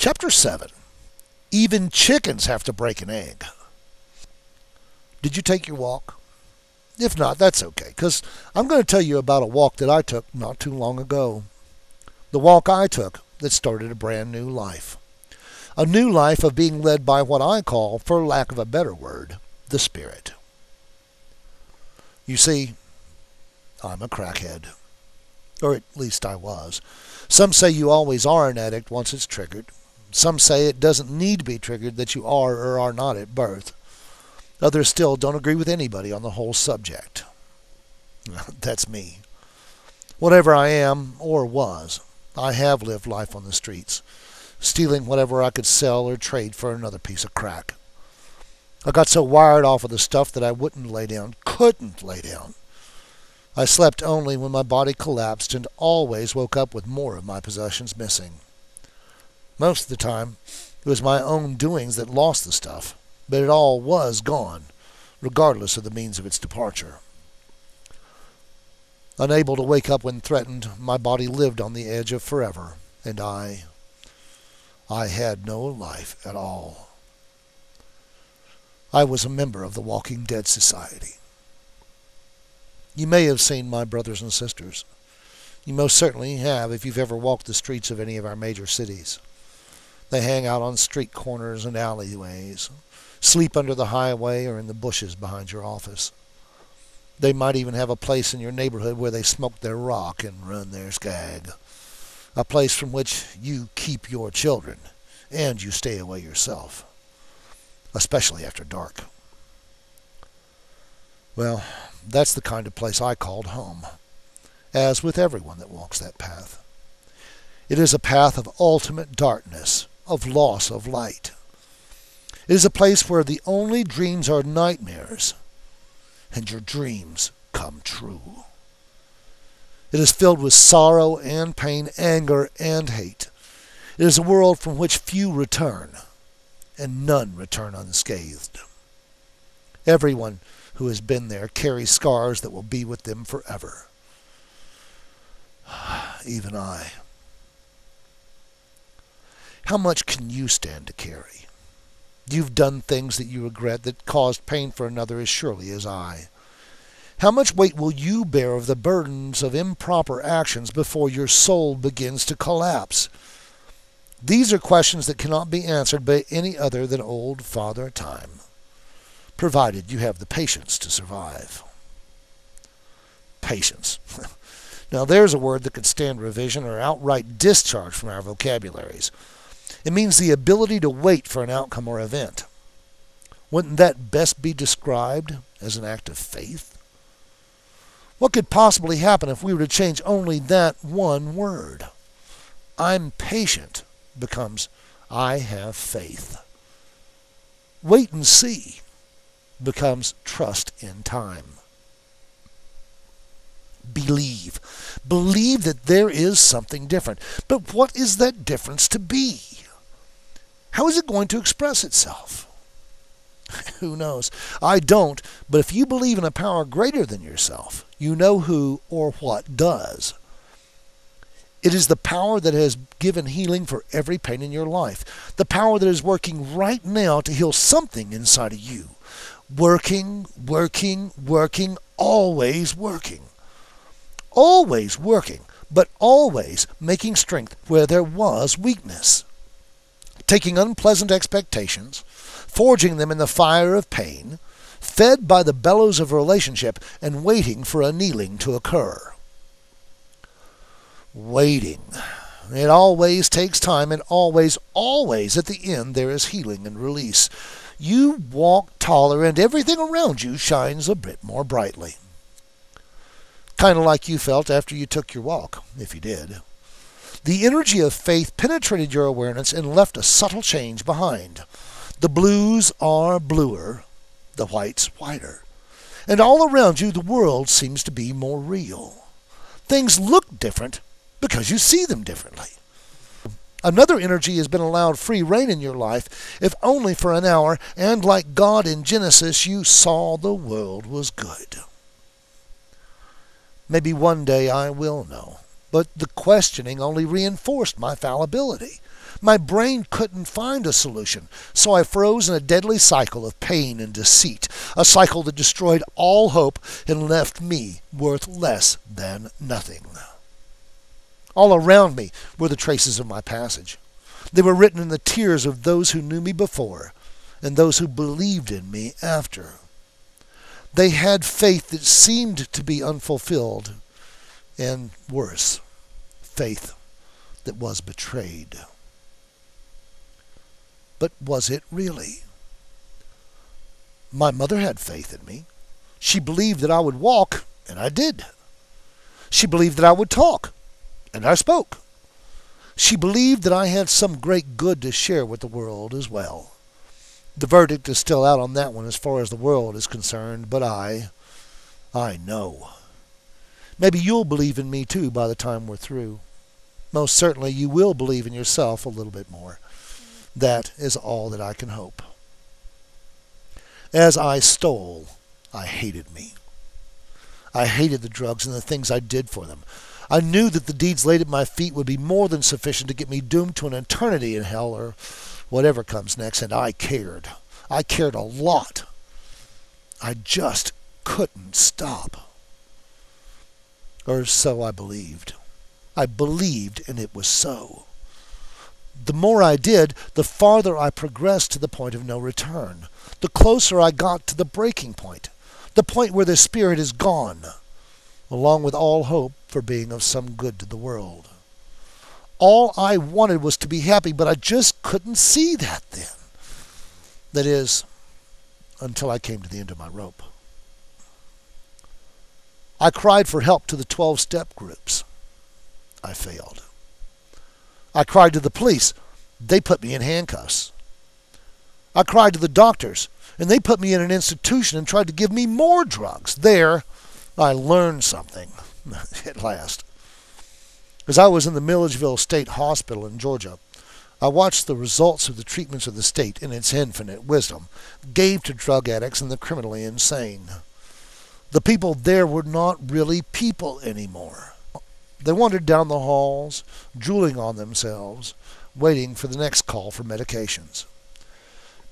Chapter 7. Even chickens have to break an egg. Did you take your walk? If not, that's okay, because I'm going to tell you about a walk that I took not too long ago. The walk I took that started a brand new life. A new life of being led by what I call, for lack of a better word, the Spirit. You see, I'm a crackhead. Or at least I was. Some say you always are an addict once it's triggered. Some say it doesn't need to be triggered, that you are or are not at birth. Others still don't agree with anybody on the whole subject. That's me. Whatever I am, or was, I have lived life on the streets, stealing whatever I could sell or trade for another piece of crack. I got so wired off of the stuff that I couldn't lay down. I slept only when my body collapsed and always woke up with more of my possessions missing. Most of the time, it was my own doings that lost the stuff, but it all was gone, regardless of the means of its departure. Unable to wake up when threatened, my body lived on the edge of forever, and I had no life at all. I was a member of the Walking Dead Society. You may have seen my brothers and sisters. You most certainly have if you've ever walked the streets of any of our major cities. They hang out on street corners and alleyways, sleep under the highway or in the bushes behind your office. They might even have a place in your neighborhood where they smoke their rock and run their skag. A place from which you keep your children, and you stay away yourself, especially after dark. Well, that's the kind of place I called home, as with everyone that walks that path. It is a path of ultimate darkness, of loss of light. It is a place where the only dreams are nightmares, and your dreams come true. It is filled with sorrow and pain, anger and hate. It is a world from which few return, and none return unscathed. Everyone who has been there carries scars that will be with them forever. Even I. How much can you stand to carry? You've done things that you regret that caused pain for another as surely as I. How much weight will you bear of the burdens of improper actions before your soul begins to collapse? These are questions that cannot be answered by any other than old Father Time, provided you have the patience to survive. Patience. Now there's a word that could stand revision or outright discharge from our vocabularies. It means the ability to wait for an outcome or event. Wouldn't that best be described as an act of faith? What could possibly happen if we were to change only that one word? I'm patient becomes I have faith. Wait and see becomes trust in time. Believe. Believe that there is something different. But what is that difference to be? How is it going to express itself? Who knows? I don't, but if you believe in a power greater than yourself, you know who or what does. It is the power that has given healing for every pain in your life. The power that is working right now to heal something inside of you. Working, working, working, always working. Always working, but always making strength where there was weakness. Taking unpleasant expectations, forging them in the fire of pain, fed by the bellows of relationship, and waiting for a kneeling to occur. Waiting. It always takes time, and always, always at the end there is healing and release. You walk taller, and everything around you shines a bit more brightly. Kind of like you felt after you took your walk, if you did. The energy of faith penetrated your awareness and left a subtle change behind. The blues are bluer, the whites whiter. And all around you the world seems to be more real. Things look different because you see them differently. Another energy has been allowed free rein in your life, if only for an hour, and like God in Genesis, you saw the world was good. Maybe one day I will know. But the questioning only reinforced my fallibility. My brain couldn't find a solution, so I froze in a deadly cycle of pain and deceit, a cycle that destroyed all hope and left me worth less than nothing. All around me were the traces of my passage. They were written in the tears of those who knew me before and those who believed in me after. They had faith that seemed to be unfulfilled, and worse, faith that was betrayed. But was it really? My mother had faith in me. She believed that I would walk, and I did. She believed that I would talk, and I spoke. She believed that I had some great good to share with the world as well. The verdict is still out on that one as far as the world is concerned, but I know. Maybe you'll believe in me too by the time we're through. Most certainly you will believe in yourself a little bit more. That is all that I can hope. As I stole, I hated me. I hated the drugs and the things I did for them. I knew that the deeds laid at my feet would be more than sufficient to get me doomed to an eternity in hell or whatever comes next, and I cared. I cared a lot. I just couldn't stop. Or so I believed. I believed, and it was so. The more I did, the farther I progressed to the point of no return. The closer I got to the breaking point, the point where the spirit is gone, along with all hope for being of some good to the world. All I wanted was to be happy, but I just couldn't see that then. That is, until I came to the end of my rope. I cried for help to the 12-step groups. I failed. I cried to the police. They put me in handcuffs. I cried to the doctors, and they put me in an institution and tried to give me more drugs. There, I learned something, at last. As I was in the Milledgeville State Hospital in Georgia, I watched the results of the treatments of the state, in its infinite wisdom, gave to drug addicts and the criminally insane. The people there were not really people anymore. They wandered down the halls, drooling on themselves, waiting for the next call for medications.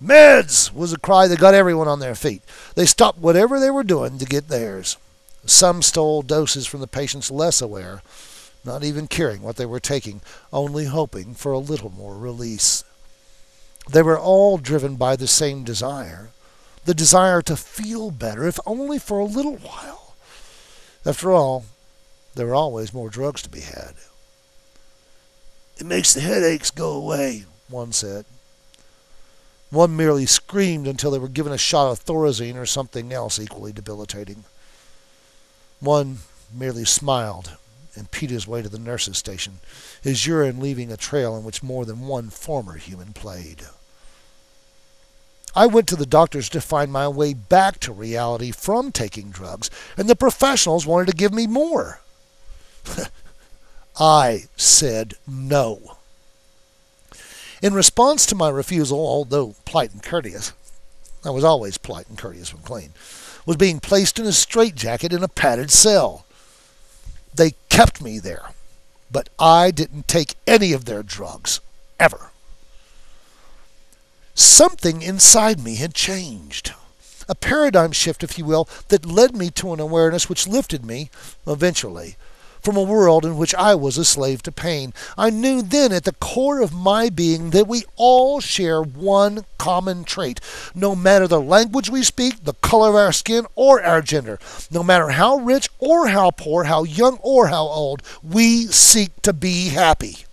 "Meds!" was a cry that got everyone on their feet. They stopped whatever they were doing to get theirs. Some stole doses from the patients less aware, not even caring what they were taking, only hoping for a little more release. They were all driven by the same desire, the desire to feel better, if only for a little while. After all, there were always more drugs to be had. "It makes the headaches go away," one said. One merely screamed until they were given a shot of Thorazine or something else equally debilitating. One merely smiled and peed his way to the nurse's station, his urine leaving a trail in which more than one former human played. I went to the doctors to find my way back to reality from taking drugs, and the professionals wanted to give me more. I said no. In response to my refusal, although polite and courteous, I was always polite and courteous when clean, was being placed in a straitjacket in a padded cell. They kept me there, but I didn't take any of their drugs, ever. Something inside me had changed. A paradigm shift, if you will, that led me to an awareness which lifted me, eventually, from a world in which I was a slave to pain. I knew then at the core of my being that we all share one common trait. No matter the language we speak, the color of our skin, or our gender, no matter how rich or how poor, how young or how old, we seek to be happy.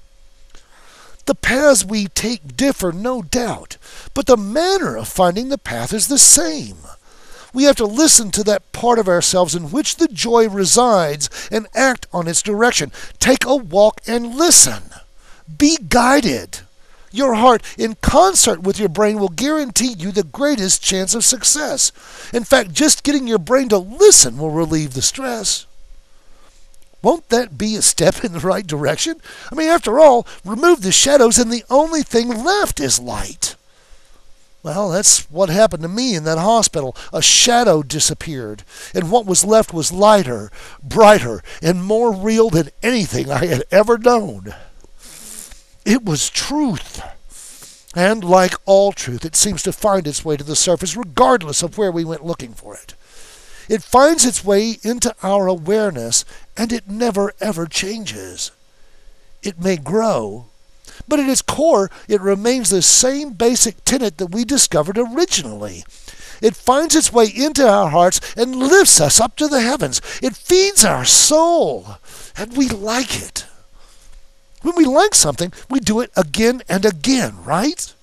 The paths we take differ, no doubt, but the manner of finding the path is the same. We have to listen to that part of ourselves in which the joy resides and act on its direction. Take a walk and listen. Be guided. Your heart, in concert with your brain, will guarantee you the greatest chance of success. In fact, just getting your brain to listen will relieve the stress. Won't that be a step in the right direction? I mean, after all, remove the shadows and the only thing left is light. Well, that's what happened to me in that hospital. A shadow disappeared, and what was left was lighter, brighter, and more real than anything I had ever known. It was truth. And like all truth, it seems to find its way to the surface regardless of where we went looking for it. It finds its way into our awareness, and it never ever changes. It may grow, but at its core, it remains the same basic tenet that we discovered originally. It finds its way into our hearts and lifts us up to the heavens. It feeds our soul, and we like it. When we like something, we do it again and again, right?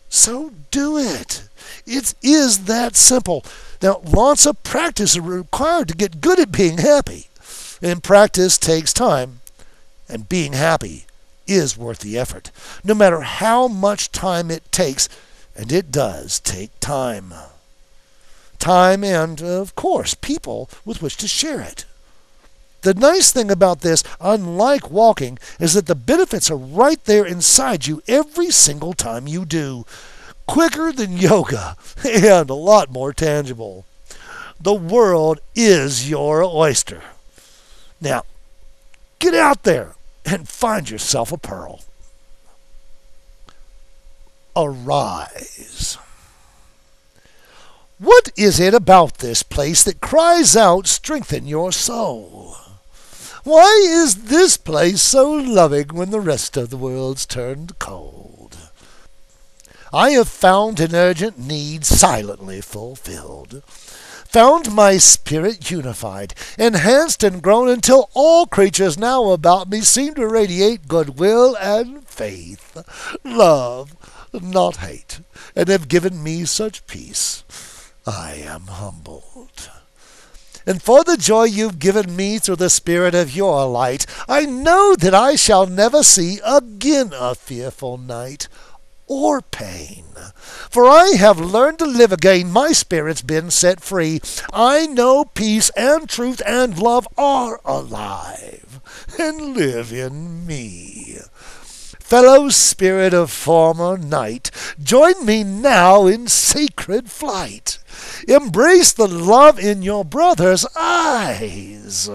So do it. It is that simple. Now, lots of practice is required to get good at being happy. And practice takes time, and being happy is worth the effort, no matter how much time it takes, and it does take time. Time and, of course, people with which to share it. The nice thing about this, unlike walking, is that the benefits are right there inside you every single time you do. Quicker than yoga, and a lot more tangible. The world is your oyster. Now, get out there and find yourself a pearl. Arise. What is it about this place that cries out, strengthen your soul? Why is this place so loving when the rest of the world's turned cold? I have found an urgent need silently fulfilled, found my spirit unified, enhanced and grown until all creatures now about me seem to radiate goodwill and faith, love, not hate, and have given me such peace. I am humbled. And for the joy you've given me through the spirit of your light, I know that I shall never see again a fearful night or pain. For I have learned to live again, my spirit's been set free. I know peace and truth and love are alive and live in me. Fellow spirit of former night, join me now in sacred flight. Embrace the love in your brother's eyes.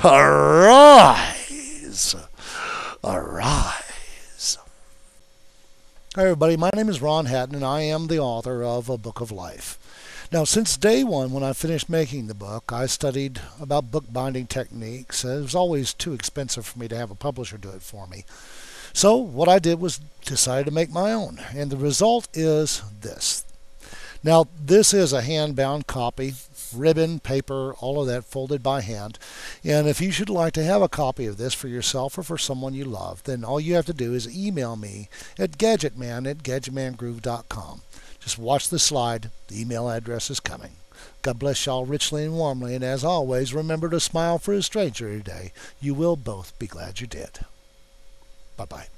Arise. Arise. Hi everybody, my name is Ron Hatton and I am the author of A Book of Life. Now, since day one, when I finished making the book, I studied about bookbinding techniques. It was always too expensive for me to have a publisher do it for me. So what I did was decided to make my own, and the result is this. Now, this is a hand-bound copy, ribbon, paper, all of that folded by hand. And if you should like to have a copy of this for yourself or for someone you love, then all you have to do is email me at gadgetman@gadgetmangroove.com. Just watch the slide. The email address is coming. God bless y'all richly and warmly, and as always, remember to smile for a stranger today. You will both be glad you did. Bye-bye.